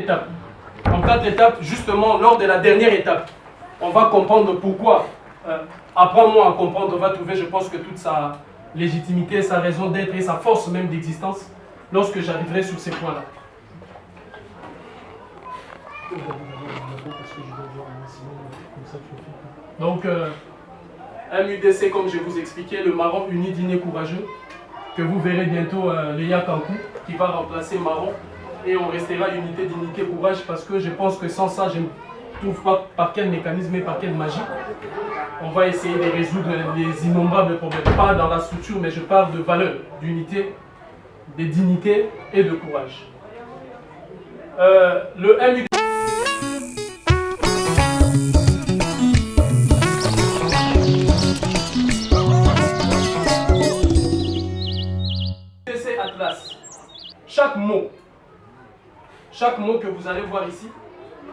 étapes. En 4 étapes, justement, lors de la dernière étape, on va comprendre pourquoi. Apprends-moi à comprendre va trouver, je pense que toute sa légitimité, sa raison d'être et sa force même d'existence lorsque j'arriverai sur ces points-là. Donc, MUDC, comme je vous expliquais, le Marron Uni Dîner Courageux, que vous verrez bientôt le Yakankou, qui va remplacer Marron, et on restera Unité, Dignité, Courage, parce que je pense que sans ça, je ne trouve pas par quel mécanisme et par quelle magie on va essayer de résoudre les innombrables problèmes. Pas dans la structure, mais je parle de valeur, d'unité, de dignité et de courage. Le MUDC Atlas. Chaque mot que vous allez voir ici,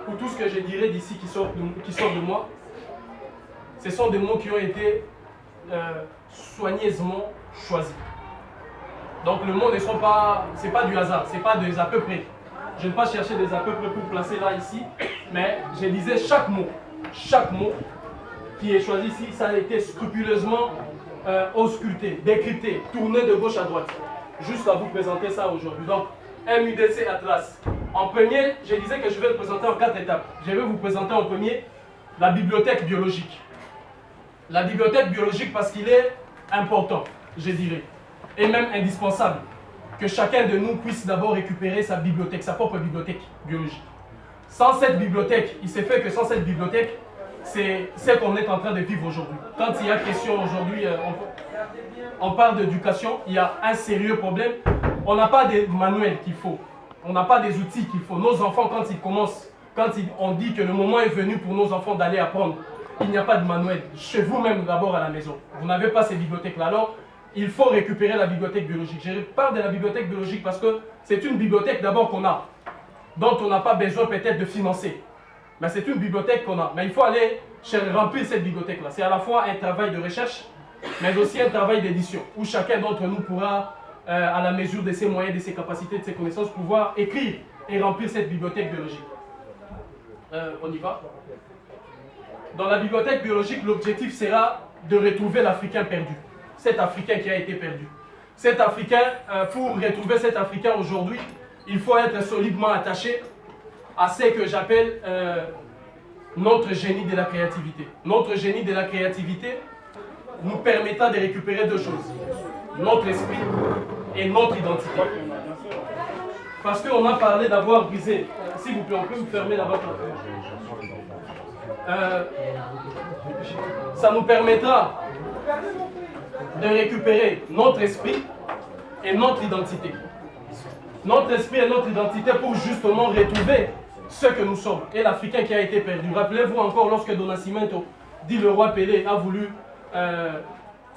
ou tout ce que je dirai d'ici qui sort de moi, ce sont des mots qui ont été soigneusement choisis. Donc le mot ne sont pas, c'est pas du hasard, c'est pas des à peu près. Je ne vais pas chercher des à peu près pour placer là ici, mais je disais chaque mot qui est choisi ici, ça a été scrupuleusement ausculté, décrypté, tourné de gauche à droite, juste à vous présenter ça aujourd'hui. Donc MUDC Atlas. En premier, je disais que je vais le présenter en 4 étapes. Je vais vous présenter en premier la bibliothèque biologique. La bibliothèque biologique parce qu'il est important, je dirais, et même indispensable, que chacun de nous puisse d'abord récupérer sa bibliothèque, sa propre bibliothèque biologique. Sans cette bibliothèque, il s'est fait que sans cette bibliothèque, c'est ce qu'on est en train de vivre aujourd'hui. Quand il y a question aujourd'hui, on parle d'éducation, il y a un sérieux problème. On n'a pas des manuels qu'il faut, on n'a pas des outils qu'il faut. Nos enfants, quand ils commencent, on dit que le moment est venu pour nos enfants d'aller apprendre, il n'y a pas de manuel. Chez vous-même d'abord à la maison, vous n'avez pas ces bibliothèques-là. Alors, il faut récupérer la bibliothèque biologique. Je parle de la bibliothèque biologique parce que c'est une bibliothèque d'abord qu'on a, dont on n'a pas besoin peut-être de financer. Mais c'est une bibliothèque qu'on a. Mais il faut aller remplir cette bibliothèque-là. C'est à la fois un travail de recherche, mais aussi un travail d'édition, où chacun d'entre nous pourra, à la mesure de ses moyens, de ses capacités, de ses connaissances, pouvoir écrire et remplir cette bibliothèque biologique. On y va. Dans la bibliothèque biologique, l'objectif sera de retrouver l'Africain perdu. Cet Africain qui a été perdu. Cet Africain, pour retrouver cet Africain aujourd'hui, il faut être solidement attaché à ce que j'appelle notre génie de la créativité. Notre génie de la créativité nous permettra de récupérer deux choses. Notre esprit et notre identité. Parce qu'on a parlé d'avoir brisé. S'il vous plaît, on peut me fermer la votre ça nous permettra de récupérer notre esprit et notre identité. Notre esprit et notre identité pour justement retrouver ce que nous sommes. Et l'Africain qui a été perdu. Rappelez-vous encore lorsque Don Nascimento, dit le roi Pelé, a voulu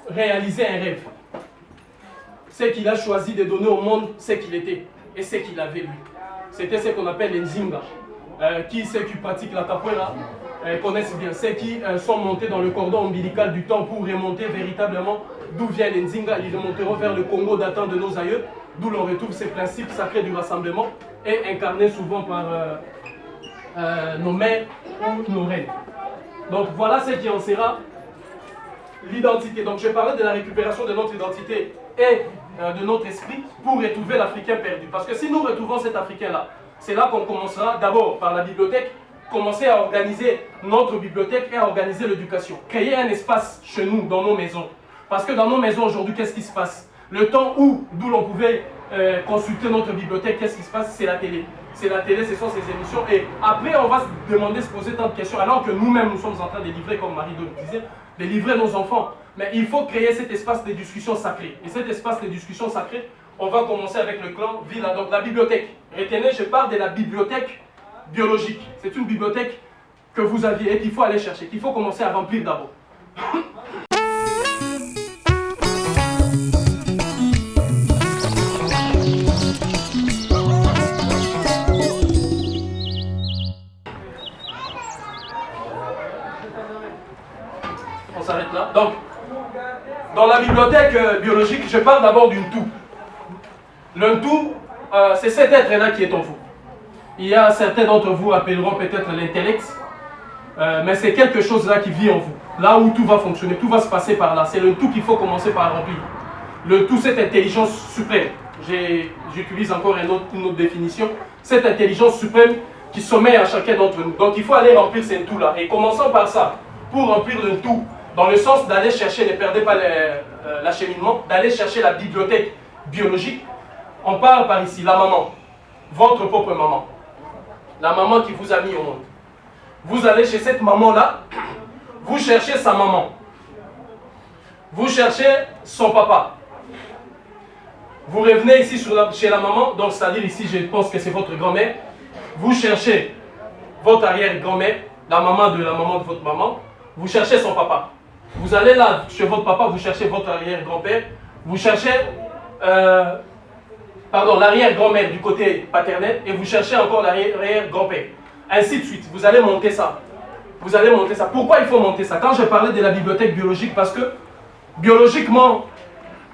réaliser un rêve. C'est qu'il a choisi de donner au monde ce qu'il était et ce qu'il avait lui. C'était ce qu'on appelle les Nzinga. Ceux qui pratiquent la capoeira connaissent bien. Ceux qui sont montés dans le cordon ombilical du temps pour remonter véritablement d'où viennent les Nzinga. Ils remonteront vers le Congo datant de nos aïeux, d'où l'on retrouve ces principes sacrés du rassemblement et incarnés souvent par nos mères ou nos reines. Donc voilà ce qui en sera l'identité. Donc je parlais de la récupération de notre identité et de notre esprit pour retrouver l'Africain perdu. Parce que si nous retrouvons cet Africain-là, c'est là qu'on commencera d'abord par la bibliothèque, commencer à organiser notre bibliothèque et à organiser l'éducation. Créer un espace chez nous, dans nos maisons. Parce que dans nos maisons aujourd'hui, qu'est-ce qui se passe? Le temps d'où l'on pouvait consulter notre bibliothèque, qu'est-ce qui se passe? C'est la télé. C'est la télé, ce sont ces émissions. Et après, on va se demander, se poser tant de questions, alors que nous-mêmes, nous sommes en train de livrer, comme Marie le disait, de livrer nos enfants. Mais il faut créer cet espace de discussion sacrée. Et cet espace de discussion sacrée, on va commencer avec le clan Villa. Donc la bibliothèque. Retenez, je parle de la bibliothèque biologique. C'est une bibliothèque que vous aviez et qu'il faut aller chercher, qu'il faut commencer à remplir d'abord. On s'arrête là. Donc, dans la bibliothèque biologique, je parle d'abord d'une tout. Le tout, c'est cet être-là qui est en vous. il y a certains d'entre vous appelleront peut-être l'intellect, mais c'est quelque chose là qui vit en vous. Là où tout va fonctionner, tout va se passer par là. C'est le tout qu'il faut commencer par remplir. Le tout, cette intelligence suprême. J'utilise encore une autre définition. Cette intelligence suprême qui sommeille à chacun d'entre nous. Donc il faut aller remplir ces tout-là. Et commençons par ça. Pour remplir le tout, dans le sens d'aller chercher, ne perdez pas l'acheminement, d'aller chercher la bibliothèque biologique. On parle par ici, la maman, votre propre maman. La maman qui vous a mis au monde. Vous allez chez cette maman-là, vous cherchez sa maman. Vous cherchez son papa. Vous revenez ici chez la maman, donc c'est-à-dire ici, je pense que c'est votre grand-mère. Vous cherchez votre arrière-grand-mère, la maman de votre maman. Vous cherchez son papa. Vous allez là, chez votre papa, vous cherchez votre arrière-grand-père. Vous cherchez, l'arrière-grand-mère du côté paternel et vous cherchez encore l'arrière-grand-père. Ainsi de suite. Vous allez monter ça. Vous allez monter ça. Pourquoi il faut monter ça? Quand je parlais de la bibliothèque biologique, parce que biologiquement,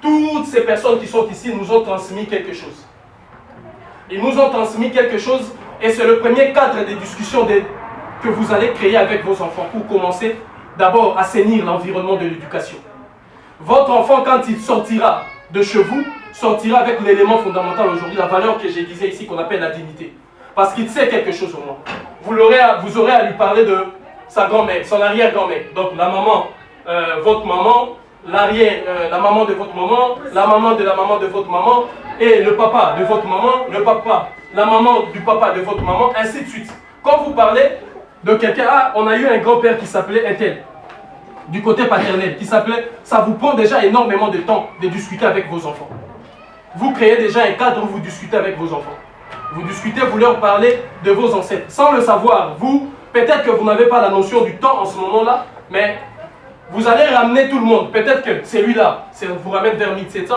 toutes ces personnes qui sont ici nous ont transmis quelque chose. Ils nous ont transmis quelque chose et c'est le premier cadre de discussion que vous allez créer avec vos enfants pour commencer d'abord à assainir l'environnement de l'éducation. Votre enfant, quand il sortira de chez vous, sortira avec l'élément fondamental aujourd'hui, la valeur que je disais ici qu'on appelle la dignité. Parce qu'il sait quelque chose au moins. Vous aurez à lui parler de sa grand-mère, son arrière-grand-mère. Donc la maman, votre maman, la maman de votre maman, la maman de la maman de votre maman, et le papa de votre maman, la maman du papa de votre maman, ainsi de suite. Quand vous parlez de quelqu'un, on a eu un grand-père qui s'appelait Intel, du côté paternel, qui s'appelait, ça vous prend déjà énormément de temps de discuter avec vos enfants. Vous créez déjà un cadre où vous discutez avec vos enfants. Vous discutez, vous leur parlez de vos ancêtres. Sans le savoir, vous, peut-être que vous n'avez pas la notion du temps en ce moment-là, mais vous allez ramener tout le monde. Peut-être que celui-là vous ramène vers 1700,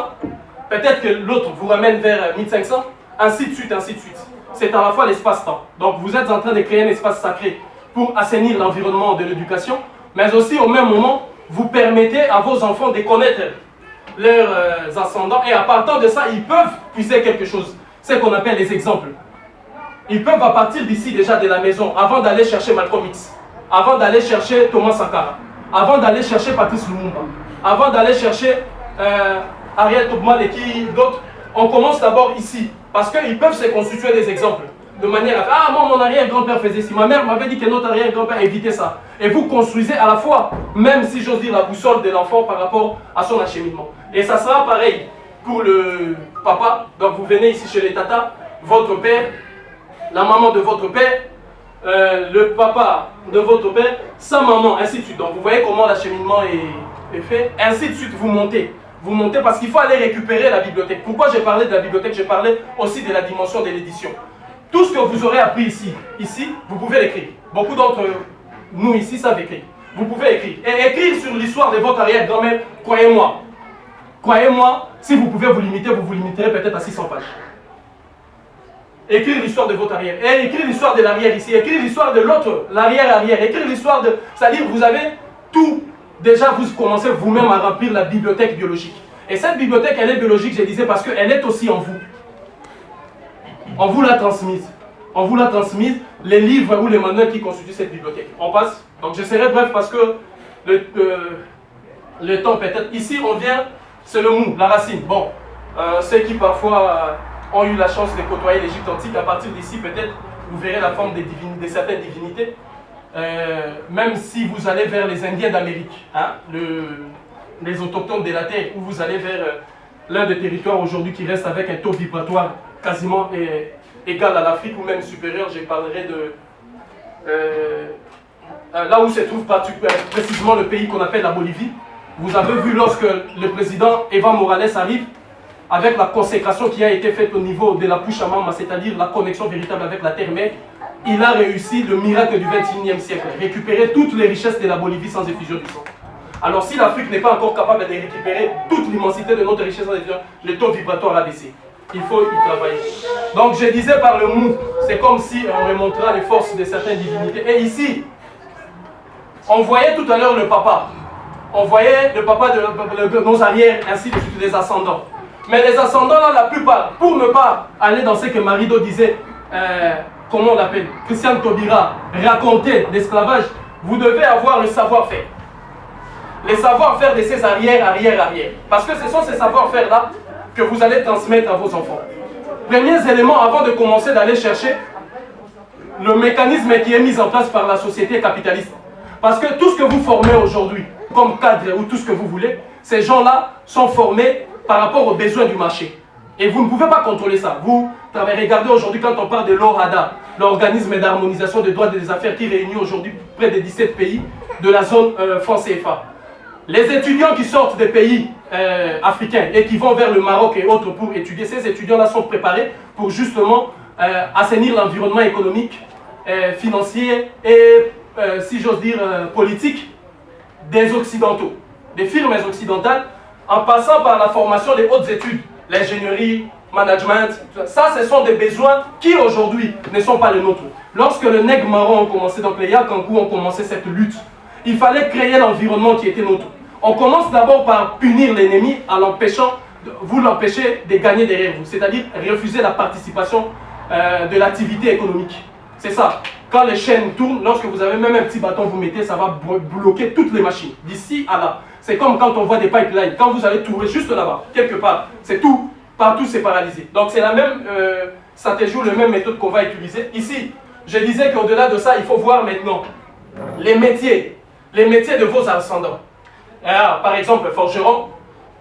peut-être que l'autre vous ramène vers 1500, ainsi de suite, ainsi de suite. C'est à la fois l'espace-temps. Donc vous êtes en train de créer un espace sacré pour assainir l'environnement de l'éducation, mais aussi au même moment, vous permettez à vos enfants de connaître leurs ascendants et à partir de ça, ils peuvent puiser quelque chose. C'est ce qu'on appelle les exemples. Ils peuvent à partir d'ici déjà de la maison, avant d'aller chercher Malcolm X, avant d'aller chercher Thomas Sankara, avant d'aller chercher Patrice Lumumba, avant d'aller chercher Ariel Tubman et qui d'autres, on commence d'abord ici. Parce qu'ils peuvent se constituer des exemples. De manière à faire, ah moi mon arrière-grand-père faisait ci, ma mère m'avait dit que notre arrière-grand-père évitait ça. Et vous construisez à la fois, même si j'ose dire la boussole de l'enfant par rapport à son acheminement. Et ça sera pareil pour le papa. Donc vous venez ici chez les tatas, votre père, la maman de votre père, le papa de votre père, sa maman, ainsi de suite. Donc vous voyez comment l'acheminement est fait. Ainsi de suite, vous montez. Vous montez parce qu'il faut aller récupérer la bibliothèque. Pourquoi j'ai parlé de la bibliothèque? J'ai parlé aussi de la dimension de l'édition. Tout ce que vous aurez appris ici, vous pouvez l'écrire. Beaucoup d'entre nous ici savent écrire. Vous pouvez écrire. Et écrire sur l'histoire de votre arrière-grand-mère, croyez-moi. Croyez-moi, si vous pouvez vous limiter, vous vous limiterez peut-être à 600 pages. Écrire l'histoire de votre arrière. Et écrire l'histoire de l'arrière ici. Écrire l'histoire de l'autre, l'arrière-arrière. Écrire l'histoire de... C'est-à-dire, vous avez tout. Déjà, vous commencez vous-même à remplir la bibliothèque biologique. Et cette bibliothèque, elle est biologique, je disais, parce qu'elle est aussi en vous. On vous l'a transmise. On vous l'a transmise, les livres ou les manuels qui constituent cette bibliothèque. On passe. Donc je serai bref parce que le temps peut-être. Ici, on vient, c'est le mou, la racine. Bon, ceux qui parfois ont eu la chance de côtoyer l'Égypte antique, à partir d'ici, peut-être, vous verrez la forme de certaines divinités. Même si vous allez vers les Indiens d'Amérique, hein, les autochtones de la Terre, ou vous allez vers l'un des territoires aujourd'hui qui reste avec un taux vibratoire quasiment égal à l'Afrique ou même supérieur, je parlerai de là où se trouve précisément le pays qu'on appelle la Bolivie. Vous avez vu lorsque le président Evo Morales arrive, avec la consécration qui a été faite au niveau de la Puchamama, c'est-à-dire la connexion véritable avec la terre-mère, il a réussi le miracle du XXIe siècle, récupérer toutes les richesses de la Bolivie sans effusion du sang. Alors si l'Afrique n'est pas encore capable de récupérer toute l'immensité de notre richesse sans effusion, le taux vibratoire a baissé. Il faut y travailler. Donc je disais par le mou, c'est comme si on remontera les forces de certaines divinités. Et ici, on voyait tout à l'heure le papa. On voyait le papa de nos arrières, ainsi de suite, les ascendants. Mais les ascendants, là, la plupart, pour ne pas aller dans ce que Marido disait, comment on l'appelle, Christiane Taubira, racontait l'esclavage, vous devez avoir le savoir-faire. Les savoir-faire de ces arrière. Parce que ce sont ces savoir-faire-là que vous allez transmettre à vos enfants. Premiers éléments avant de commencer d'aller chercher le mécanisme qui est mis en place par la société capitaliste. Parce que tout ce que vous formez aujourd'hui, comme cadre ou tout ce que vous voulez, ces gens-là sont formés par rapport aux besoins du marché. Et vous ne pouvez pas contrôler ça. Vous avez regardé aujourd'hui quand on parle de l'OHADA, l'organisme d'harmonisation des droits des affaires qui réunit aujourd'hui près de 17 pays de la zone franc CFA. Les étudiants qui sortent des pays africains et qui vont vers le Maroc et autres pour étudier, ces étudiants-là sont préparés pour justement assainir l'environnement économique, financier et, si j'ose dire, politique des Occidentaux, des firmes occidentales, en passant par la formation des hautes études, l'ingénierie, management, ça ce sont des besoins qui aujourd'hui ne sont pas les nôtres. Lorsque le Nègre Marron ont commencé, donc les Yakankou ont commencé cette lutte, il fallait créer l'environnement qui était nôtre. On commence d'abord par punir l'ennemi en l'empêchant, vous l'empêchez de gagner derrière vous, c'est-à-dire refuser la participation de l'activité économique. C'est ça. Quand les chaînes tournent, lorsque vous avez même un petit bâton, vous mettez, ça va bloquer toutes les machines, d'ici à là. C'est comme quand on voit des pipelines, quand vous allez tourner juste là-bas, quelque part, c'est tout, partout c'est paralysé. Donc c'est la même stratégie ou la même méthode qu'on va utiliser. Ici, je disais qu'au-delà de ça, il faut voir maintenant les métiers de vos ascendants. Alors, par exemple, forgeron,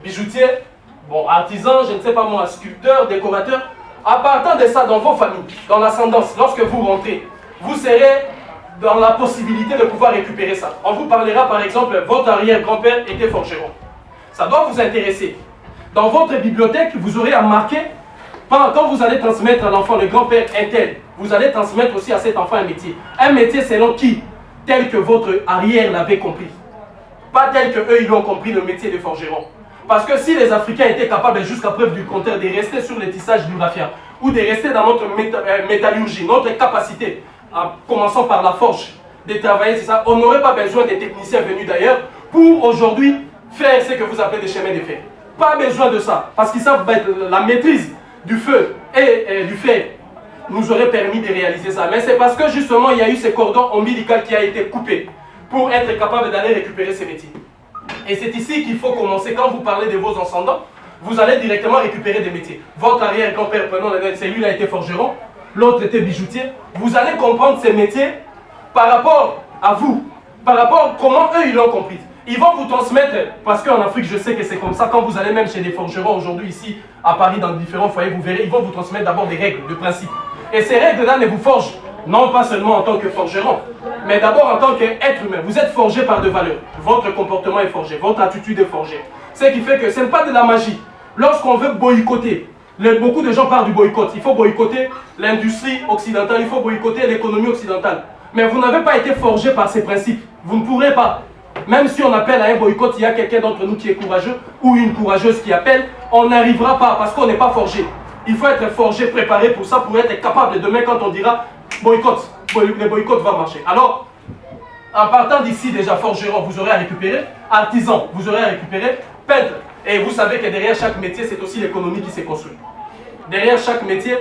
bijoutier, bon, artisan, je ne sais pas moi, sculpteur, décorateur. À partir de ça, dans vos familles, dans l'ascendance, lorsque vous rentrez, vous serez dans la possibilité de pouvoir récupérer ça. On vous parlera par exemple, votre arrière-grand-père était forgeron. Ça doit vous intéresser. Dans votre bibliothèque, vous aurez à marquer, quand vous allez transmettre à l'enfant le grand-père un tel, vous allez transmettre aussi à cet enfant un métier. Un métier selon qui? Tel que votre arrière l'avait compris. Pas tel que eux ils ont compris le métier de forgeron. Parce que si les Africains étaient capables, jusqu'à preuve du contraire, de rester sur les tissages du raffia, ou de rester dans notre métallurgie, notre capacité, en commençant par la forge, de travailler, c'est ça, on n'aurait pas besoin des techniciens venus d'ailleurs pour aujourd'hui faire ce que vous appelez des chemins de fer. Pas besoin de ça, parce qu'ils savent la maîtrise du feu et du fer nous aurait permis de réaliser ça. Mais c'est parce que justement il y a eu ce cordon ombilical qui a été coupé pour être capable d'aller récupérer ces métiers. Et c'est ici qu'il faut commencer. Quand vous parlez de vos ascendants, vous allez directement récupérer des métiers. Votre arrière-grand-père, prenons celui a été forgeron, l'autre était bijoutier. Vous allez comprendre ces métiers par rapport à vous, par rapport à comment eux ils l'ont compris. Ils vont vous transmettre, parce qu'en Afrique je sais que c'est comme ça, quand vous allez même chez des forgerons aujourd'hui ici à Paris dans différents foyers, vous verrez, ils vont vous transmettre d'abord des règles, des principes. Et ces règles-là ne vous forgent, non pas seulement en tant que forgeron, mais d'abord en tant qu'être humain. Vous êtes forgé par des valeurs. Votre comportement est forgé, votre attitude est forgée. Ce qui fait que ce n'est pas de la magie. Lorsqu'on veut boycotter, beaucoup de gens parlent du boycott. Il faut boycotter l'industrie occidentale, il faut boycotter l'économie occidentale. Mais vous n'avez pas été forgé par ces principes. Vous ne pourrez pas. Même si on appelle à un boycott, il y a quelqu'un d'entre nous qui est courageux ou une courageuse qui appelle, on n'arrivera pas parce qu'on n'est pas forgé. Il faut être forgé, préparé pour ça, pour être capable demain quand on dira boycott, le boycott va marcher. Alors, en partant d'ici déjà, forgeron, vous aurez à récupérer, artisan, vous aurez à récupérer, peintre. Et vous savez que derrière chaque métier, c'est aussi l'économie qui s'est construite. Derrière chaque métier,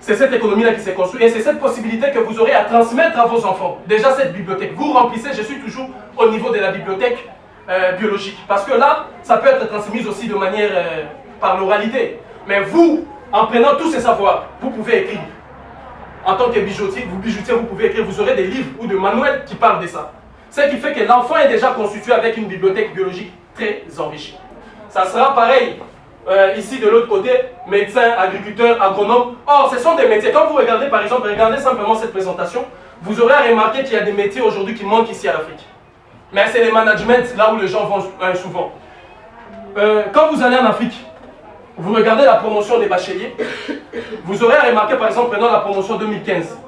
c'est cette économie-là qui s'est construite. Et c'est cette possibilité que vous aurez à transmettre à vos enfants. Déjà cette bibliothèque, vous remplissez, je suis toujours au niveau de la bibliothèque biologique. Parce que là, ça peut être transmis aussi de manière par l'oralité. Mais vous, en prenant tous ces savoirs, vous pouvez écrire. En tant que bijoutier, vous pouvez écrire, vous aurez des livres ou des manuels qui parlent de ça. Ce qui fait que l'enfant est déjà constitué avec une bibliothèque biologique très enrichie. Ça sera pareil, ici de l'autre côté, médecin, agriculteur, agronome. Or, ce sont des métiers. Quand vous regardez, par exemple, regardez simplement cette présentation, vous aurez à remarquer qu'il y a des métiers aujourd'hui qui manquent ici à l'Afrique. Mais c'est les managements, là où les gens vont souvent. Quand vous allez en Afrique, vous regardez la promotion des bacheliers, vous aurez à remarquer, par exemple, prenons la promotion 2015.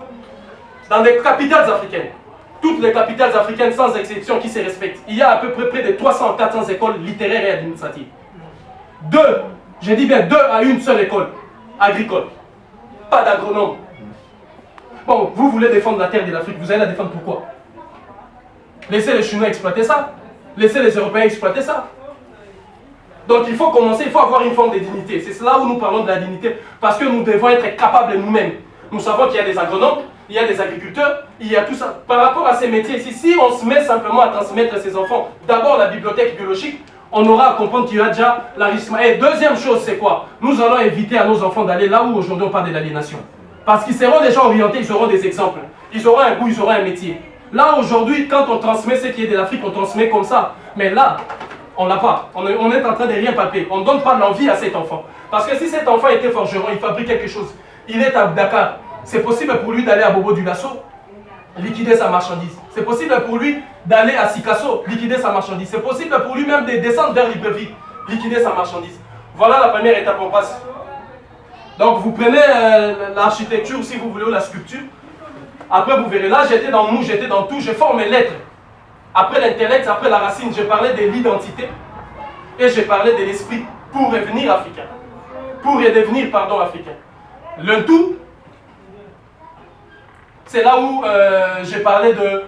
Dans les capitales africaines, toutes les capitales africaines sans exception qui se respectent, il y a à peu près de 300-400 écoles littéraires et administratives. Je dis bien 2 à une seule école agricole. Pas d'agronome. Bon, vous voulez défendre la terre de l'Afrique, vous allez la défendre pourquoi? Laissez les Chinois exploiter ça. Laissez les Européens exploiter ça. Donc il faut commencer, il faut avoir une forme de dignité. C'est là où nous parlons de la dignité, parce que nous devons être capables nous-mêmes Nous savons qu'il y a des agronomes, il y a des agriculteurs, il y a tout ça. Par rapport à ces métiers ici, si on se met simplement à transmettre à ses enfants d'abord la bibliothèque biologique, on aura à comprendre qu'il y a déjà l'enrichissement. Et deuxième chose, c'est quoi? Nous allons éviter à nos enfants d'aller là où aujourd'hui on parle de l'aliénation. Parce qu'ils seront déjà orientés, ils auront des exemples. Ils auront un goût, ils auront un métier. Là aujourd'hui, quand on transmet ce qui est de l'Afrique, on transmet comme ça. Mais là, on l'a pas. On est en train de rien palper. On ne donne pas l'envie à cet enfant. Parce que si cet enfant était forgeron, il fabrique quelque chose, il est à Dakar, c'est possible pour lui d'aller à Bobo du Lasso, liquider sa marchandise. C'est possible pour lui d'aller à Sikasso, liquider sa marchandise. C'est possible pour lui même de descendre vers Libreville, liquider sa marchandise. Voilà la première étape, on passe. Donc vous prenez l'architecture, si vous voulez, ou la sculpture. Après vous verrez, là j'étais dans mou, j'étais dans tout, je forme mes lettres. Après l'intellect, après la racine, je parlais de l'identité et je parlais de l'esprit pour revenir africain. Pour redevenir, pardon, africain. Le tout, c'est là où j'ai parlé de...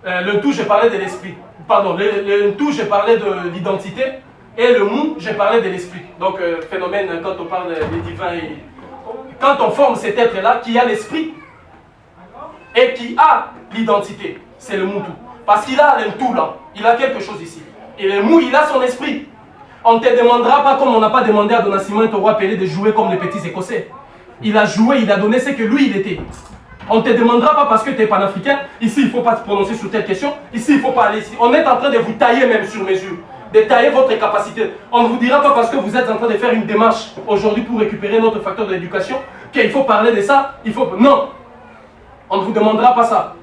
le tout, j'ai parlé de l'esprit. Pardon, le tout, j'ai parlé de l'identité. Et le mou, j'ai parlé de l'esprit. Donc, phénomène, quand on parle des divins. Et... Quand on forme cet être-là, qui a l'esprit et qui a l'identité, c'est le mou tout. Parce qu'il a le tout là. Il a quelque chose ici. Et le mou, il a son esprit. On ne te demandera pas, comme on n'a pas demandé à Donacimo et au roi Pelé de jouer comme les petits Écossais. Il a joué, il a donné ce que lui, il était. On ne te demandera pas parce que tu es panafricain, ici il ne faut pas se prononcer sur telle question, ici il ne faut pas aller ici. On est en train de vous tailler même sur mesure, de tailler votre capacité. On ne vous dira pas parce que vous êtes en train de faire une démarche aujourd'hui pour récupérer notre facteur de l'éducation, qu'il faut parler de ça, il faut... Non, on ne vous demandera pas ça.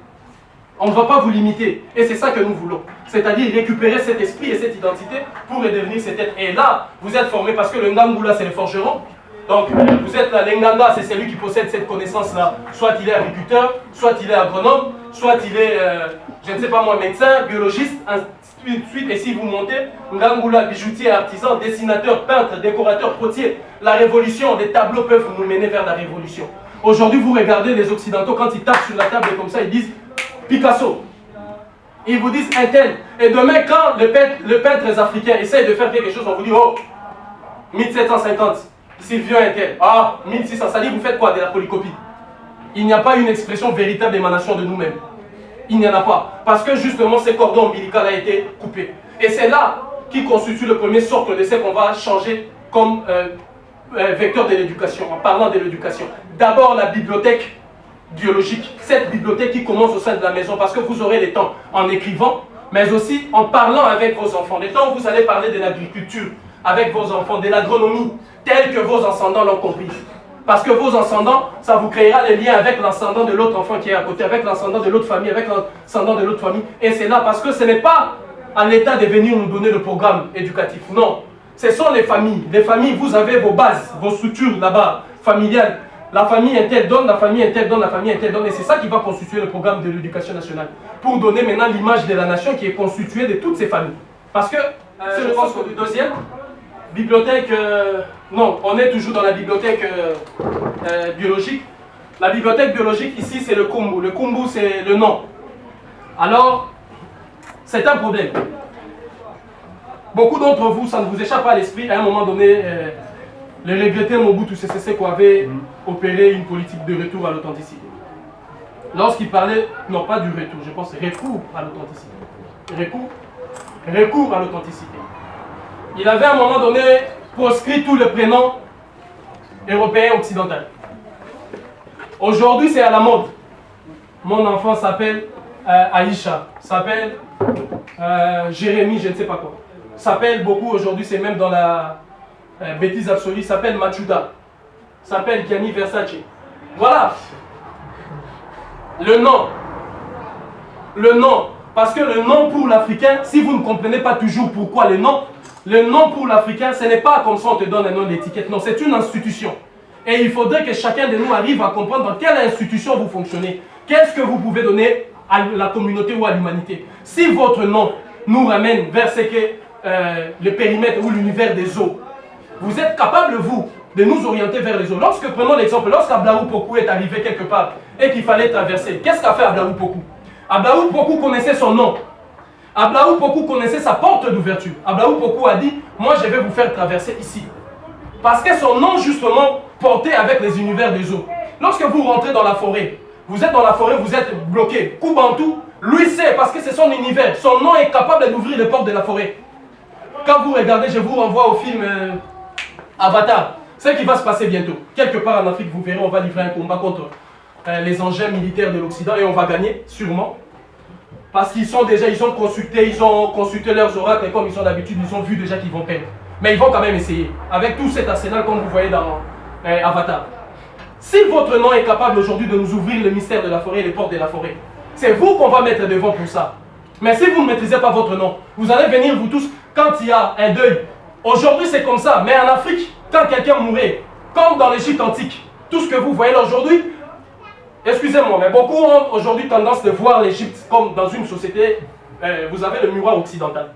On ne va pas vous limiter. Et c'est ça que nous voulons. C'est-à-dire récupérer cet esprit et cette identité pour devenir cet être. Et là, vous êtes formé parce que le Ngangula, c'est le forgeron. Donc, vous êtes là, l'Enganga, c'est celui qui possède cette connaissance-là. Soit il est agriculteur, soit il est agronome, soit il est, je ne sais pas moi, médecin, biologiste, ainsi de suite. Et si vous montez, Ngangula, bijoutier, artisan, dessinateur, peintre, décorateur, potier, la révolution, les tableaux peuvent nous mener vers la révolution. Aujourd'hui, vous regardez les Occidentaux, quand ils tapent sur la table comme ça, ils disent Picasso. Ils vous disent un tel. Et demain, quand le peintre africain essaye de faire quelque chose, on vous dit oh, 1750. Sylvio un tel. Ah, 1600. Ça dit, vous faites quoi de la polycopie? Il n'y a pas une expression véritable émanation de nous-mêmes. Il n'y en a pas. Parce que justement, ce cordon ombilical a été coupé. Et c'est là qui constitue le premier socle de ce qu'on va changer comme vecteur de l'éducation, en parlant de l'éducation. D'abord, la bibliothèque biologique. Cette bibliothèque qui commence au sein de la maison, parce que vous aurez les temps en écrivant, mais aussi en parlant avec vos enfants. Les temps où vous allez parler de l'agriculture avec vos enfants, de l'agronomie, telle que vos ascendants l'ont compris. Parce que vos ascendants, ça vous créera les liens avec l'ascendant de l'autre enfant qui est à côté, avec l'ascendant de l'autre famille, avec l'ascendant de l'autre famille. Et c'est là parce que ce n'est pas à l'État de venir nous donner le programme éducatif. Non, ce sont les familles. Les familles, vous avez vos bases, vos structures là-bas, familiales. La famille interne donne, la famille interne donne, la famille interne donne. Et c'est ça qui va constituer le programme de l'éducation nationale. Pour donner maintenant l'image de la nation qui est constituée de toutes ces familles. Parce que, je pense que le deuxième, bibliothèque, non, on est toujours dans la bibliothèque biologique. La bibliothèque biologique ici c'est le Kumbu. Le Kumbu c'est le nom. Alors, c'est un problème. Beaucoup d'entre vous, ça ne vous échappe pas à l'esprit, à un moment donné, le regretté Mobutu Sese Seko avait opéré une politique de retour à l'authenticité. Lorsqu'il parlait, non pas du retour, je pense recours à l'authenticité. Recours à l'authenticité. Il avait à un moment donné proscrit tous les prénoms européens occidentaux. Aujourd'hui, c'est à la mode. Mon enfant s'appelle Aïcha, s'appelle Jérémy, je ne sais pas quoi. S'appelle beaucoup aujourd'hui, c'est même dans la bêtise absolue, s'appelle Machuda, s'appelle Gianni Versace. Voilà. Le nom. Le nom. Parce que le nom pour l'Africain, si vous ne comprenez pas toujours pourquoi le nom pour l'Africain, ce n'est pas comme ça on te donne un nom d'étiquette. Non, c'est une institution. Et il faudrait que chacun de nous arrive à comprendre dans quelle institution vous fonctionnez. Qu'est-ce que vous pouvez donner à la communauté ou à l'humanité. Si votre nom nous ramène vers ce que le périmètre ou l'univers des eaux, vous êtes capable, vous, de nous orienter vers les eaux. Lorsque, prenons l'exemple, lorsqu'Ablaou Pokou est arrivé quelque part et qu'il fallait traverser, qu'est-ce qu'a fait Ablaou Pokou? Ablaou Pokou connaissait son nom. Ablaou Pokou connaissait sa porte d'ouverture. Ablaou Pokou a dit, moi je vais vous faire traverser ici. Parce que son nom justement portait avec les univers des eaux. Lorsque vous rentrez dans la forêt, vous êtes dans la forêt, vous êtes bloqué. Koubantou, lui sait parce que c'est son univers. Son nom est capable d'ouvrir les portes de la forêt. Quand vous regardez, je vous renvoie au film Avatar. C'est ce qui va se passer bientôt. Quelque part en Afrique, vous verrez, on va livrer un combat contre les engins militaires de l'Occident et on va gagner, sûrement. Parce qu'ils ont consulté leurs oracles et comme ils sont d'habitude, ils ont vu déjà qu'ils vont perdre. Mais ils vont quand même essayer. Avec tout cet arsenal comme vous voyez dans Avatar. Si votre nom est capable aujourd'hui de nous ouvrir le mystère de la forêt et les portes de la forêt, c'est vous qu'on va mettre devant pour ça. Mais si vous ne maîtrisez pas votre nom, vous allez venir vous tous quand il y a un deuil. Aujourd'hui c'est comme ça, mais en Afrique, quand quelqu'un mourait, comme dans l'Égypte antique, tout ce que vous voyez là aujourd'hui, excusez-moi, mais beaucoup ont aujourd'hui tendance de voir l'Égypte comme dans une société, vous avez le miroir occidental.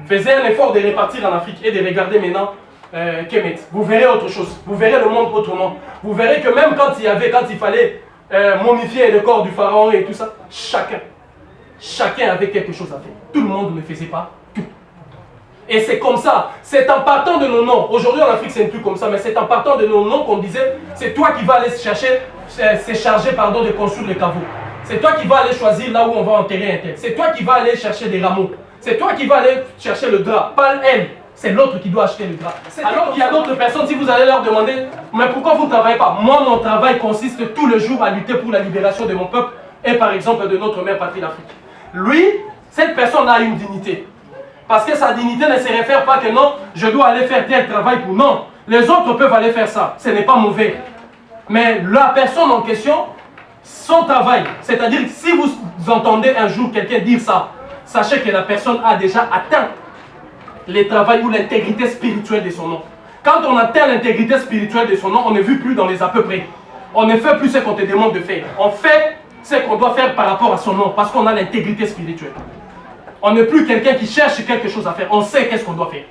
Faisez un effort de répartir en Afrique et de regarder maintenant Kemet. Vous verrez autre chose, vous verrez le monde autrement. Vous verrez que même quand il fallait momifier le corps du pharaon et tout ça, chacun avait quelque chose à faire. Tout le monde ne faisait pas tout. Et c'est comme ça, c'est en partant de nos noms. Aujourd'hui en Afrique c'est plus comme ça, mais c'est en partant de nos noms qu'on disait, c'est toi qui vas aller chercher, de construire les caveaux. C'est toi qui vas aller choisir là où on va enterrer un tel. C'est toi qui vas aller chercher des rameaux. C'est toi qui vas aller chercher le drap, pas elle. C'est l'autre qui doit acheter le drap. Alors qu'il y a d'autres personnes, si vous allez leur demander, mais pourquoi vous ne travaillez pas? Moi, mon travail consiste tout le jour à lutter pour la libération de mon peuple et par exemple de notre mère patrie l'Afrique. Lui, cette personne a une dignité. Parce que sa dignité ne se réfère pas que non, je dois aller faire tel travail pour non. Les autres peuvent aller faire ça, ce n'est pas mauvais. Mais la personne en question, son travail, c'est-à-dire si vous entendez un jour quelqu'un dire ça, sachez que la personne a déjà atteint le travail ou l'intégrité spirituelle de son nom. Quand on atteint l'intégrité spirituelle de son nom, on ne vit plus dans les à peu près. On ne fait plus ce qu'on te demande de faire. On fait ce qu'on doit faire par rapport à son nom, parce qu'on a l'intégrité spirituelle. On n'est plus quelqu'un qui cherche quelque chose à faire. On sait qu'est-ce qu'on doit faire.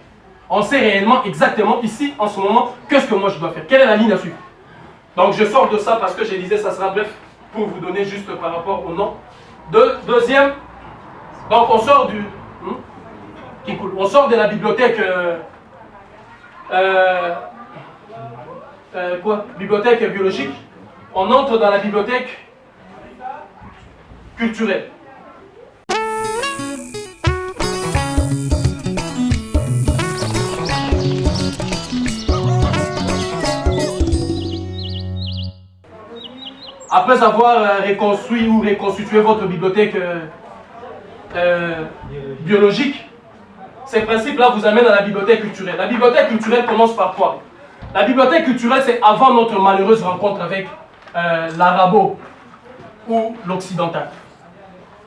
On sait réellement, exactement, ici, en ce moment, qu'est-ce que moi je dois faire. Quelle est la ligne à suivre. Donc je sors de ça parce que je disais, ça sera bref, pour vous donner juste par rapport au nom. Deuxième, donc on sort du... qui coule. On sort de la bibliothèque... bibliothèque biologique. On entre dans la bibliothèque culturelle. Après avoir reconstruit ou reconstitué votre bibliothèque biologique, ces principes-là vous amènent à la bibliothèque culturelle. La bibliothèque culturelle commence par quoi? La bibliothèque culturelle, c'est avant notre malheureuse rencontre avec l'arabo ou l'occidental.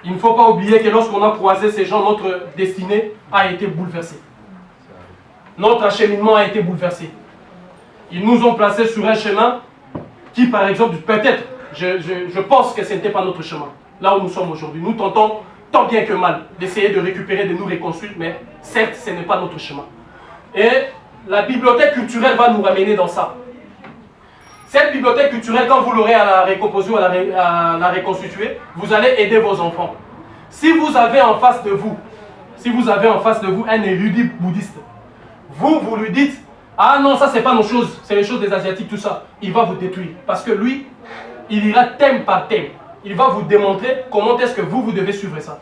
Il ne faut pas oublier que lorsqu'on a croisé ces gens, notre destinée a été bouleversée. Notre acheminement a été bouleversé. Ils nous ont placés sur un chemin qui, par exemple, peut-être, je pense que ce n'était pas notre chemin. Là où nous sommes aujourd'hui, nous tentons tant bien que mal d'essayer de récupérer, de nous reconstruire, mais certes, ce n'est pas notre chemin. Et la bibliothèque culturelle va nous ramener dans ça. Cette bibliothèque culturelle, quand vous l'aurez à la recomposer ou à la reconstituer, vous allez aider vos enfants. Si vous avez en face de vous, un érudit bouddhiste, vous lui dites, ah non, ça c'est pas nos choses, c'est les choses des Asiatiques, tout ça, il va vous détruire. Parce que lui, il ira thème par thème. Il va vous démontrer comment est-ce que vous devez suivre ça.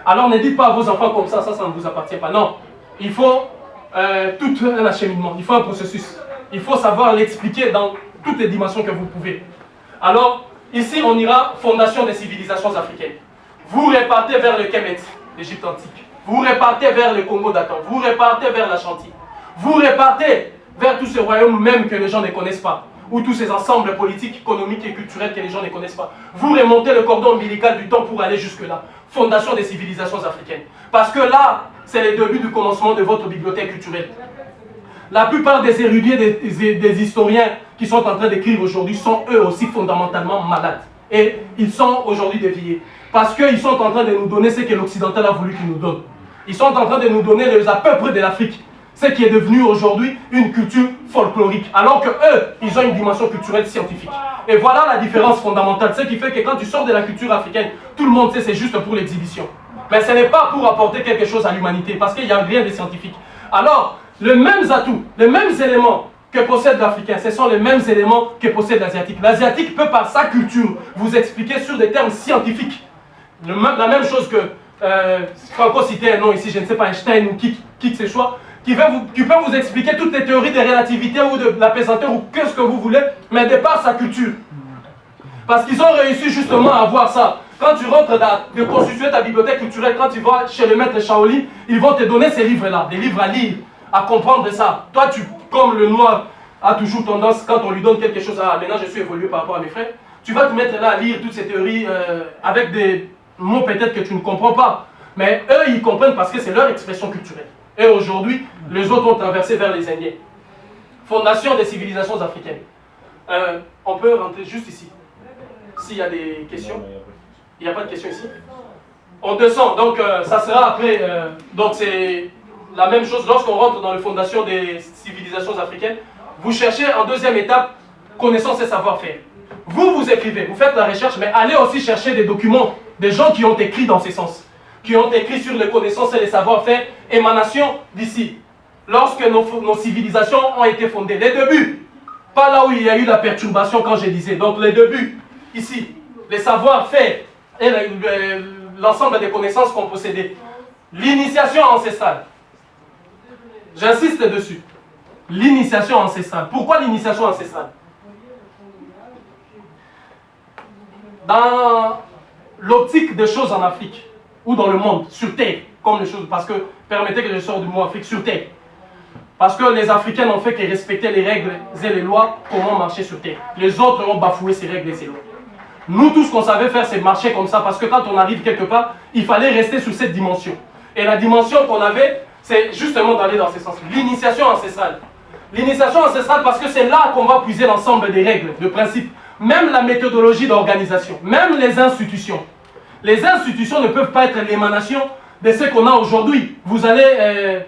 Alors ne dites pas à vos enfants comme ça ne vous appartient pas. Non, il faut tout un acheminement, il faut un processus. Il faut savoir l'expliquer dans toutes les dimensions que vous pouvez. Alors, ici on ira fondation des civilisations africaines. Vous repartez vers le Kemet, l'Égypte antique. Vous repartez vers le Congo datant. Vous repartez vers l'Ashanti. Vous repartez vers tous ces royaumes même que les gens ne connaissent pas. Ou tous ces ensembles politiques, économiques et culturels que les gens ne connaissent pas. Vous remontez le cordon ombilical du temps pour aller jusque-là. Fondation des civilisations africaines. Parce que là, c'est le début du commencement de votre bibliothèque culturelle. La plupart des érudits et des historiens qui sont en train d'écrire aujourd'hui sont eux aussi fondamentalement malades. Et ils sont aujourd'hui déviés. Parce qu'ils sont en train de nous donner ce que l'Occidental a voulu qu'ils nous donnent. Ils sont en train de nous donner les à peu près de l'Afrique. Ce qui est devenu aujourd'hui une culture folklorique. Alors que eux, ils ont une dimension culturelle scientifique. Et voilà la différence fondamentale. Ce qui fait que quand tu sors de la culture africaine, tout le monde sait c'est juste pour l'exhibition. Mais ce n'est pas pour apporter quelque chose à l'humanité. Parce qu'il n'y a rien de scientifique. Alors, les mêmes atouts, les mêmes éléments que possède l'Africain, ce sont les mêmes éléments que possède l'Asiatique. L'Asiatique peut par sa culture vous expliquer sur des termes scientifiques. La même chose que Franco citait un nom ici, je ne sais pas, Einstein ou qui que ce soit, qui peut vous expliquer toutes les théories de relativité ou de la pesanteur ou que ce que vous voulez, mais de par sa culture. Parce qu'ils ont réussi justement à avoir ça. Quand tu rentres de constituer ta bibliothèque culturelle, quand tu vas chez le maître Shaolin, ils vont te donner ces livres-là, des livres à lire, à comprendre ça. Toi, comme le noir a toujours tendance, quand on lui donne quelque chose, maintenant je suis évolué par rapport à mes frères, tu vas te mettre là à lire toutes ces théories avec des mots peut-être que tu ne comprends pas. Mais eux, ils comprennent parce que c'est leur expression culturelle. Et aujourd'hui, les autres ont traversé vers les Indiens. Fondation des civilisations africaines. On peut rentrer juste ici. S'il y a des questions. Il n'y a pas de questions ici. On descend, donc ça sera après. Donc c'est la même chose lorsqu'on rentre dans les fondations des civilisations africaines. Vous cherchez en deuxième étape connaissance et savoir-faire. Vous écrivez, vous faites la recherche, mais allez aussi chercher des documents, des gens qui ont écrit dans ces sens, qui ont écrit sur les connaissances et les savoir-faire, émanation d'ici. Lorsque nos civilisations ont été fondées, les débuts, pas là où il y a eu la perturbation quand je disais, donc les débuts, ici, les savoir-faire et l'ensemble des connaissances qu'on possédait. L'initiation ancestrale. J'insiste dessus. L'initiation ancestrale. Pourquoi l'initiation ancestrale? Dans l'optique des choses en Afrique, ou dans le monde, sur Terre, comme les choses, parce que, permettez que je sorte du mot Afrique, sur Terre. Parce que les Africains n'ont fait que respecter les règles et les lois, comment marcher sur Terre. Les autres ont bafoué ces règles et ces lois. Nous, tout ce qu'on savait faire, c'est marcher comme ça, parce que quand on arrive quelque part, il fallait rester sur cette dimension. Et la dimension qu'on avait, c'est justement d'aller dans ce sens. L'initiation ancestrale. L'initiation ancestrale, parce que c'est là qu'on va puiser l'ensemble des règles, de principes. Même la méthodologie d'organisation, même les institutions. Les institutions ne peuvent pas être l'émanation de ce qu'on a aujourd'hui. Vous allez,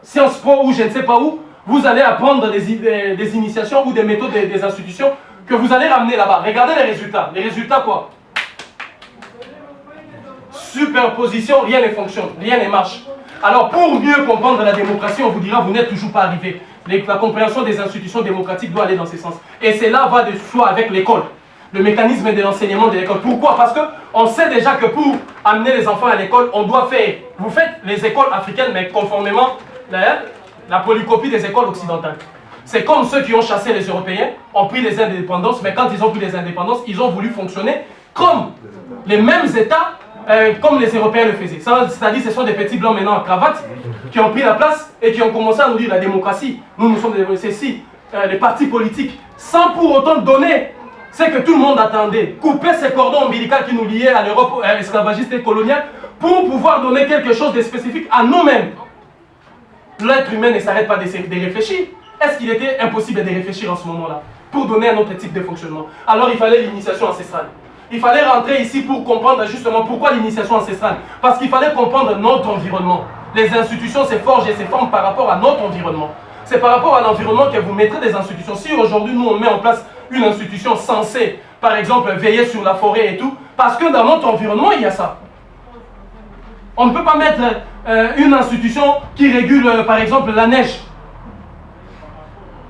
Sciences Po ou je ne sais pas où, vous allez apprendre des initiations ou des méthodes des institutions que vous allez ramener là-bas. Regardez les résultats. Les résultats quoi? Superposition, rien ne fonctionne, rien ne marche. Alors pour mieux comprendre la démocratie, on vous dira vous n'êtes toujours pas arrivé. La compréhension des institutions démocratiques doit aller dans ce sens. Et cela va de soi avec l'école. Le mécanisme de l'enseignement de l'école. Pourquoi? Parce qu'on sait déjà que pour amener les enfants à l'école, on doit faire... Vous faites les écoles africaines, mais conformément la polycopie des écoles occidentales. C'est comme ceux qui ont chassé les Européens, ont pris les indépendances, mais quand ils ont pris les indépendances, ils ont voulu fonctionner comme les mêmes États, comme les Européens le faisaient. C'est-à-dire ce sont des petits blancs maintenant en cravate qui ont pris la place et qui ont commencé à nous dire la démocratie. Nous sommes des les partis politiques, sans pour autant donner ce que tout le monde attendait. Couper ces cordons ombilicaux qui nous liaient à l'Europe esclavagiste et coloniale pour pouvoir donner quelque chose de spécifique à nous-mêmes. L'être humain ne s'arrête pas de réfléchir. Est-ce qu'il était impossible de réfléchir en ce moment-là pour donner un autre type de fonctionnement? Alors il fallait l'initiation ancestrale. Il fallait rentrer ici pour comprendre justement pourquoi l'initiation ancestrale. Parce qu'il fallait comprendre notre environnement. Les institutions se forgent et se forment par rapport à notre environnement. C'est par rapport à l'environnement que vous mettrez des institutions. Si aujourd'hui nous on met en place une institution censée, par exemple, veiller sur la forêt et tout, parce que dans notre environnement il y a ça. On ne peut pas mettre une institution qui régule par exemple la neige.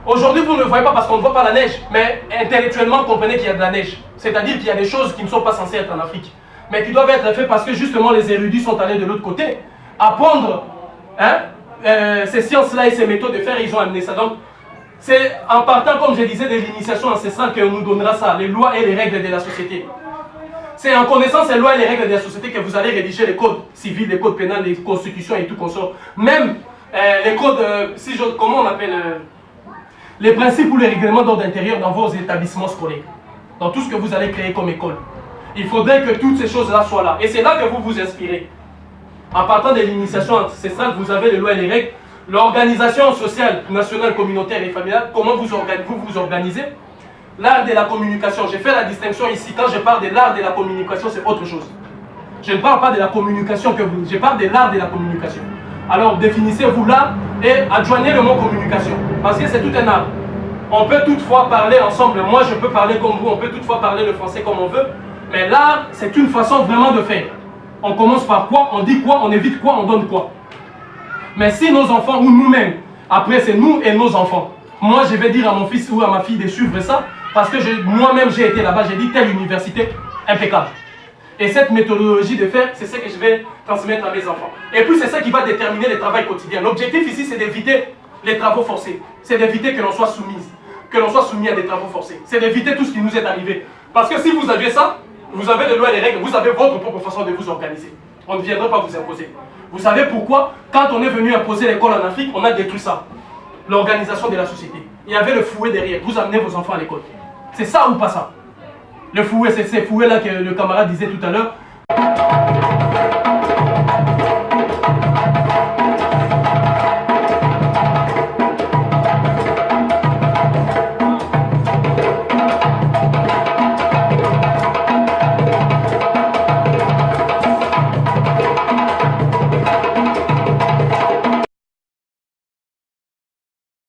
Aujourd'hui, vous ne le voyez pas parce qu'on ne voit pas la neige, mais intellectuellement, comprenez qu'il y a de la neige. C'est-à-dire qu'il y a des choses qui ne sont pas censées être en Afrique, mais qui doivent être faites parce que justement les érudits sont allés de l'autre côté, apprendre ces sciences-là et ces méthodes de faire, et ils ont amené ça. Donc, c'est en partant, comme je disais, de l'initiation ancestrale qu'on nous donnera ça, les lois et les règles de la société. C'est en connaissant ces lois et les règles de la société que vous allez rédiger les codes civils, les codes pénals, les constitutions et tout consort. Même les codes, comment on appelle les principes ou les règlements d'ordre intérieur dans vos établissements scolaires, dans tout ce que vous allez créer comme école. Il faudrait que toutes ces choses-là soient là. Et c'est là que vous vous inspirez. En partant de l'initiation ancestrale, vous avez les lois et les règles. L'organisation sociale, nationale, communautaire et familiale, comment vous vous organisez. L'art de la communication, j'ai fait la distinction ici. Quand je parle de l'art de la communication, c'est autre chose. Je ne parle pas de la communication que vous... Je parle de l'art de la communication. Alors définissez-vous là et adjoignez le mot communication. Parce que c'est tout un art. On peut toutefois parler ensemble. Moi, je peux parler comme vous. On peut toutefois parler le français comme on veut. Mais l'art, c'est une façon vraiment de faire. On commence par quoi, on dit quoi, on évite quoi, on donne quoi. Mais si nos enfants ou nous-mêmes, après c'est nous et nos enfants, Moi, je vais dire à mon fils ou à ma fille de suivre ça, parce que moi-même, j'ai été là-bas, j'ai dit telle université impeccable. Et cette méthodologie de faire, c'est ce que je vais transmettre à mes enfants. Et puis, c'est ça qui va déterminer le travail quotidien. L'objectif ici, c'est d'éviter les travaux forcés. C'est d'éviter que l'on soit soumis à des travaux forcés. C'est d'éviter tout ce qui nous est arrivé. Parce que si vous aviez ça, vous avez les lois et les règles, vous avez votre propre façon de vous organiser. On ne viendra pas vous imposer. Vous savez pourquoi? Quand on est venu imposer l'école en Afrique, on a détruit ça. L'organisation de la société. Il y avait le fouet derrière. Vous amenez vos enfants à l'école. C'est ça ou pas ça? Le fouet, c'est ces fouets-là que le camarade disait tout à l'heure.